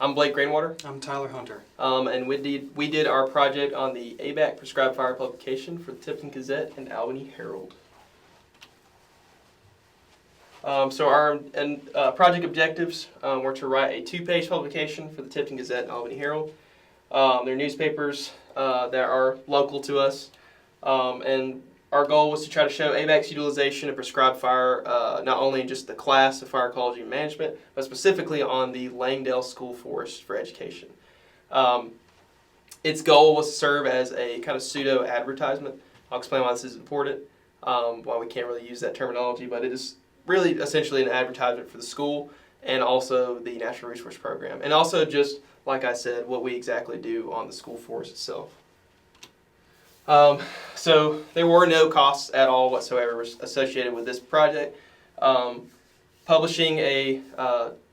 I'm Blake Rainwater. I'm Tyler Hunter. And we did our project on the ABAC Prescribed Fire publication for the Tipton Gazette and Albany Herald. So our project objectives were to write a 2-page publication for the Tipton Gazette and Albany Herald. They're newspapers that are local to us. And our goal was to try to show ABAC's utilization of prescribed fire, not only in just the class of fire ecology and management, but specifically on the Langdale School Forest for Education. Its goal was to serve as a kind of pseudo advertisement. I'll explain why this is important, why we can't really use that terminology, but it is really essentially an advertisement for the school and also the Natural Resource Program. And also just, like I said, what we exactly do on the school forest itself. So there were no costs at all whatsoever associated with this project. Publishing a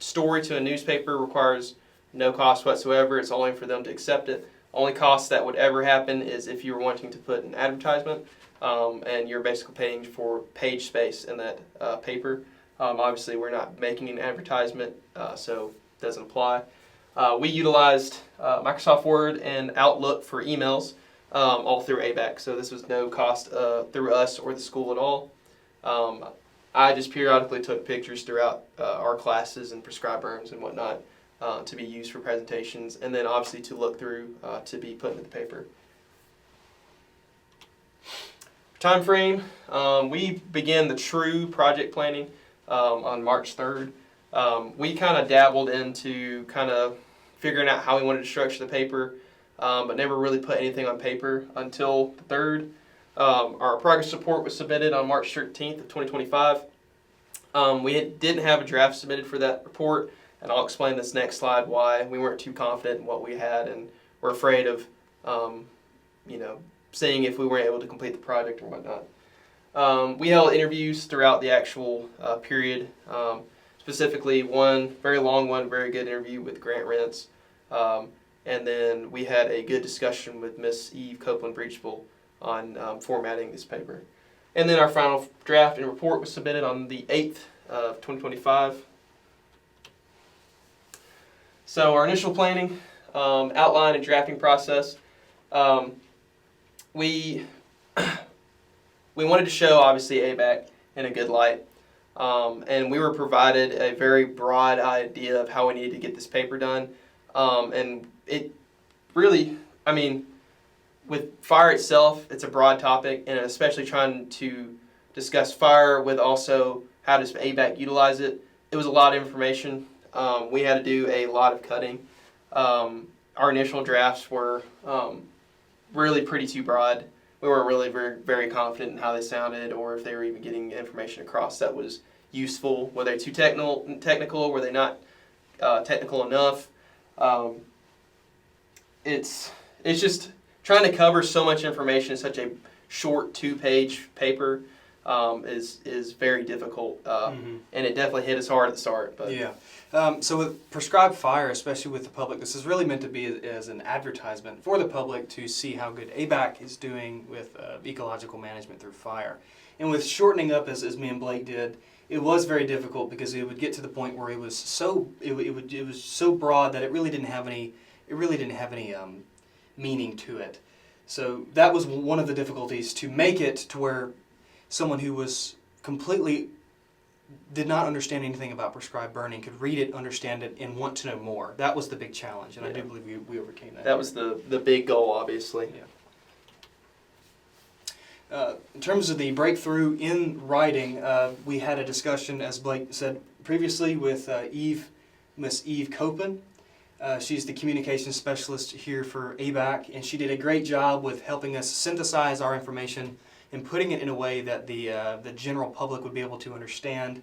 story to a newspaper requires no cost whatsoever. It's only for them to accept it. Only cost that would ever happen is if you were wanting to put an advertisement, and you're basically paying for page space in that paper. Obviously, we're not making an advertisement, so it doesn't apply. We utilized Microsoft Word and Outlook for emails. All through ABAC, so this was no cost through us or the school at all. I just periodically took pictures throughout our classes and prescribed burns and whatnot to be used for presentations, and then obviously to look through to be put into the paper. Time frame, we began the true project planning on March 3rd. We kind of dabbled into kind of figuring out how we wanted to structure the paper, but never really put anything on paper until the 3rd. Our progress report was submitted on March 13th of 2025. We didn't have a draft submitted for that report, and I'll explain this next slide why we weren't too confident in what we had, and we're afraid of, seeing if we weren't able to complete the project or whatnot. We held interviews throughout the actual period, specifically one very long one, very good interview with Grant Rents. And then we had a good discussion with Miss Eve Copeland-Breachable on formatting this paper. And then our final draft and report was submitted on the 8th of 2025. So our initial planning, outline and drafting process. We wanted to show, obviously, ABAC in a good light. And we were provided a very broad idea of how we needed to get this paper done. And it really, with fire itself, it's a broad topic, and especially trying to discuss fire with also how does ABAC utilize it. It was a lot of information. We had to do a lot of cutting. Our initial drafts were really pretty too broad. We weren't really very, very confident in how they sounded or if they were even getting information across that was useful. Were they too technical? Were they not technical enough? It's just trying to cover so much information in such a short 2-page paper is very difficult, and it definitely hit us hard at the start. But yeah. So with prescribed fire, especially with the public, this is really meant to be as an advertisement for the public to see how good ABAC is doing with ecological management through fire. And with shortening up, as me and Blake did, it was very difficult because it would get to the point where it was so broad that it really didn't have any meaning to it. So that was one of the difficulties, to make it to where someone who was completely did not understand anything about prescribed burning could read it, understand it, and want to know more. That was the big challenge, and I do believe we overcame that. That was the big goal, obviously. Yeah. In terms of the breakthrough in writing, we had a discussion, as Blake said previously, with Miss Eve Copeland. She's the communications specialist here for ABAC, and she did a great job with helping us synthesize our information and putting it in a way that the general public would be able to understand.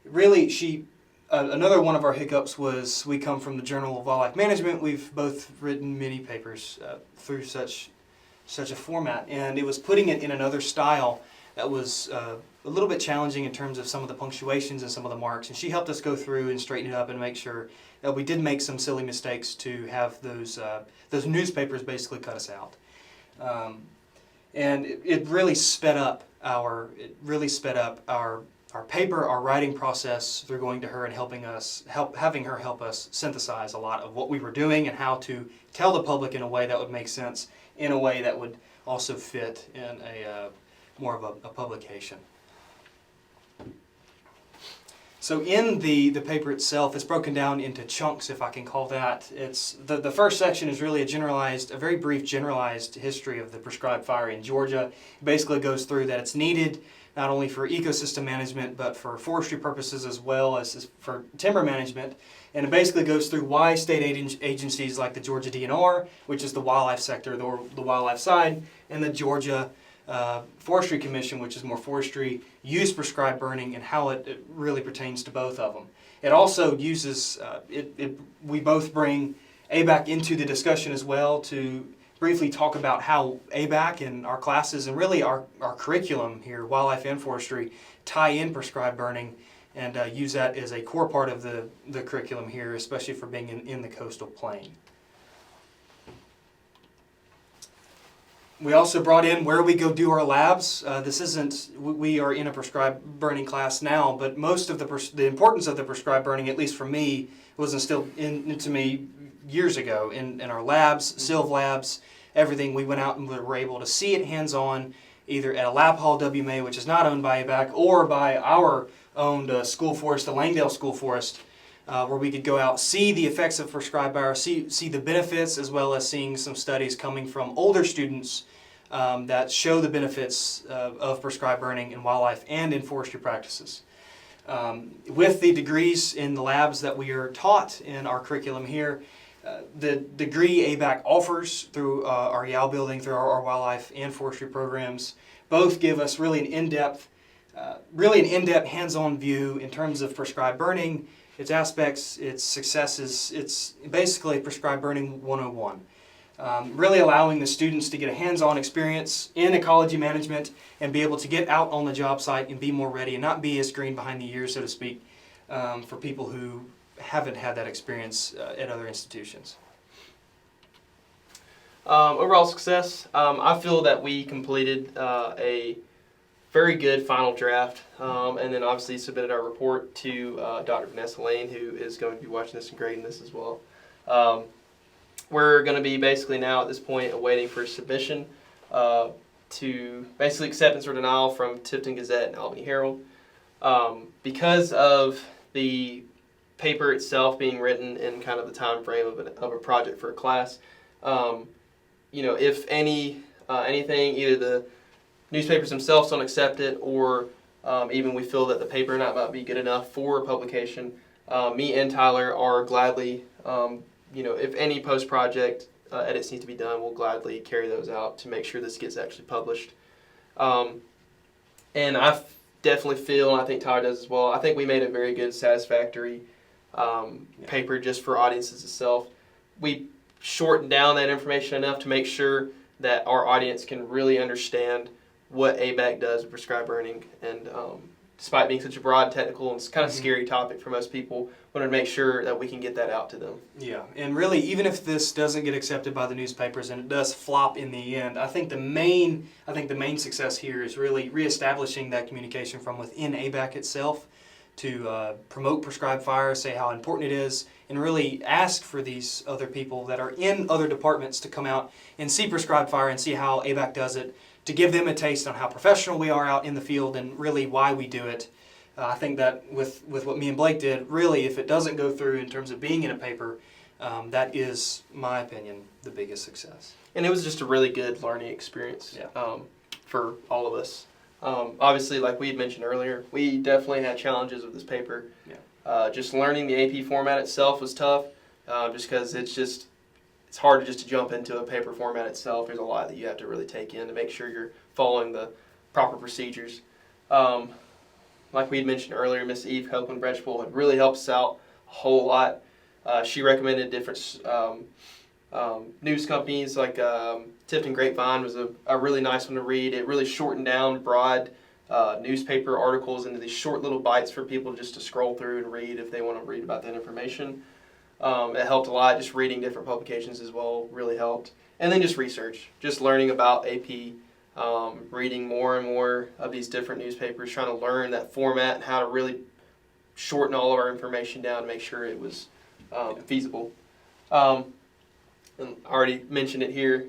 Really, another one of our hiccups was we come from the Journal of Wildlife Management. We've both written many papers through such a format, and it was putting it in another style that was a little bit challenging in terms of some of the punctuations and some of the marks, and she helped us go through and straighten it up and make sure that we did make some silly mistakes to have those newspapers basically cut us out. And it really sped up our paper, our writing process through going to her and having her help us synthesize a lot of what we were doing and how to tell the public in a way that would make sense, in a way that would also fit in a more of a publication. So in the paper itself, it's broken down into chunks, if I can call that. It's the first section is really a very brief generalized history of the prescribed fire in Georgia. It basically goes through that it's needed not only for ecosystem management, but for forestry purposes as well as for timber management. And it basically goes through why state agencies like the Georgia DNR, which is the wildlife sector, the wildlife side, and the Georgia Forestry Commission, which is more forestry, use prescribed burning and how it really pertains to both of them. It also uses, we both bring ABAC into the discussion as well to briefly talk about how ABAC and our classes and really our curriculum here, wildlife and forestry, tie in prescribed burning and use that as a core part of the curriculum here, especially for being in the coastal plain. We also brought in where we go do our labs. We are in a prescribed burning class now, but most of the importance of the prescribed burning, at least for me, was instilled into me years ago in our labs, Silv labs, everything. We went out and we were able to see it hands-on, either at a lab hall WMA, which is not owned by ABAC, or by our owned school forest, the Langdale School Forest, where we could go out, see the effects of prescribed fire, see the benefits, as well as seeing some studies coming from older students that show the benefits of prescribed burning in wildlife and in forestry practices. With the degrees in the labs that we are taught in our curriculum here, the degree ABAC offers through our YAL building, through our wildlife and forestry programs, both give us really an in-depth hands-on view in terms of prescribed burning, its aspects, its successes. It's basically prescribed burning 101. Really allowing the students to get a hands-on experience in ecology management and be able to get out on the job site and be more ready and not be as green behind the ears, so to speak, for people who haven't had that experience at other institutions. Overall success, I feel that we completed a very good final draft, and then obviously submitted our report to Dr. Vanessa Lane, who is going to be watching this and grading this as well. We're going to be basically now at this point awaiting for submission to basically acceptance or denial from Tifton Gazette and Albany Herald. Because of the paper itself being written in kind of the time frame of a project for a class, if anything, either the newspapers themselves don't accept it, or even we feel that the paper might be good enough for publication, me and Tyler are gladly, if any post-project edits need to be done, we'll gladly carry those out to make sure this gets actually published. And I definitely feel, and I think Tyler does as well, I think we made a very good, satisfactory paper just for audiences itself. We shortened down that information enough to make sure that our audience can really understand what ABAC does with prescribed burning, and despite being such a broad, technical, and kind of scary topic for most people, wanted to make sure that we can get that out to them. Yeah, and really, even if this doesn't get accepted by the newspapers and it does flop in the end, I think the main success here is really reestablishing that communication from within ABAC itself to promote prescribed fire, say how important it is, and really ask for these other people that are in other departments to come out and see prescribed fire and see how ABAC does it, to give them a taste on how professional we are out in the field and really why we do it. I think that with what me and Blake did, really, if it doesn't go through in terms of being in a paper, that is, my opinion, the biggest success. And it was just a really good learning experience for all of us. Obviously, like we had mentioned earlier, we definitely had challenges with this paper. Yeah. Just learning the AP format itself was tough, just because it's hard to jump into a paper format itself. There's a lot that you have to really take in to make sure you're following the proper procedures. Like we had mentioned earlier, Miss Eve Copeland-Bretchpool had really helped us out a whole lot. She recommended different news companies, like Tifton Grapevine was a really nice one to read. It really shortened down broad newspaper articles into these short little bites for people just to scroll through and read if they want to read about that information. It helped a lot. Just reading different publications as well really helped. And then just research, just learning about AP reading more and more of these different newspapers, trying to learn that format and how to really shorten all of our information down to make sure it was feasible. And I already mentioned it here.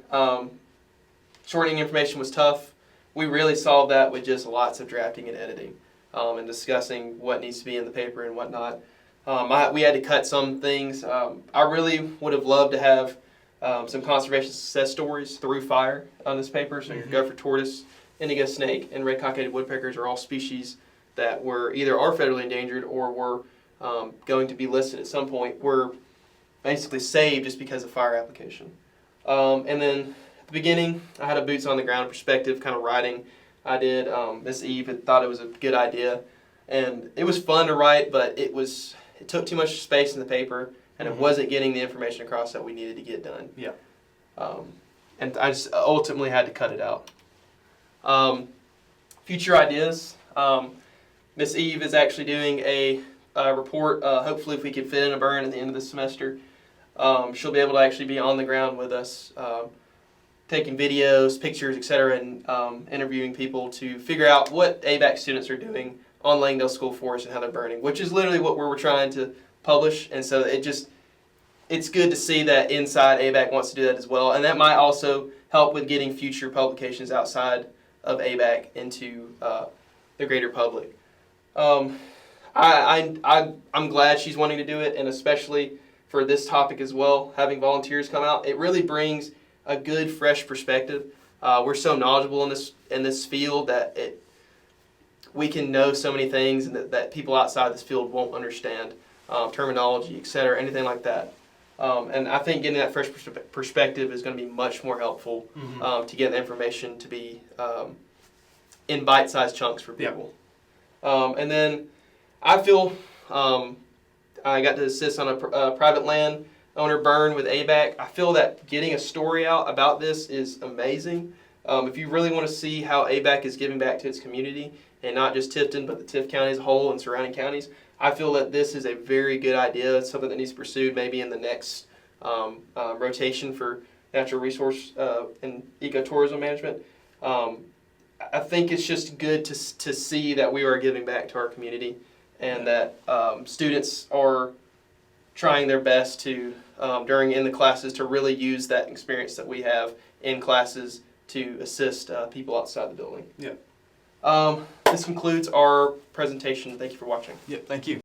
Shortening information was tough. We really solved that with just lots of drafting and editing and discussing what needs to be in the paper and whatnot. We had to cut some things. I really would have loved to have some conservation success stories through fire on this paper. So your gopher tortoise, indigo snake, and red cockaded woodpeckers are all species that were either are federally endangered or were going to be listed at some point, were basically saved just because of fire application. And then at the beginning, I had a boots on the ground perspective kind of writing. I did. Miss Eve had thought it was a good idea, and it was fun to write, but it took too much space in the paper, and it wasn't getting the information across that we needed to get done. Yeah. And I just ultimately had to cut it out. Future ideas. Miss Eve is actually doing a report. Hopefully, if we can fit in a burn at the end of this semester, she'll be able to actually be on the ground with us, taking videos, pictures, etc., and interviewing people to figure out what ABAC students are doing on Langdale School Forest and how they're burning, which is literally what we're trying to publish. And so it's good to see that inside ABAC wants to do that as well, and that might also help with getting future publications outside of ABAC into the greater public. I'm glad she's wanting to do it, and especially for this topic as well, having volunteers come out, it really brings a good, fresh perspective. We're so knowledgeable in this field that we can know so many things that people outside this field won't understand, terminology, etc., anything like that. And I think getting that fresh perspective is going to be much more helpful to get the information to be in bite-sized chunks for people. And then I feel I got to assist on a private land owner burn with ABAC. I feel that getting a story out about this is amazing. If you really want to see how ABAC is giving back to its community, and not just Tifton, but the Tift County as a whole and surrounding counties, I feel that this is a very good idea. It's something that needs to be pursued maybe in the next rotation for natural resource and ecotourism management. I think it's just good to see that we are giving back to our community, and that students are trying their best to, in the classes, to really use that experience that we have in classes to assist people outside the building. Yeah. This concludes our presentation. Thank you for watching. Yep, thank you.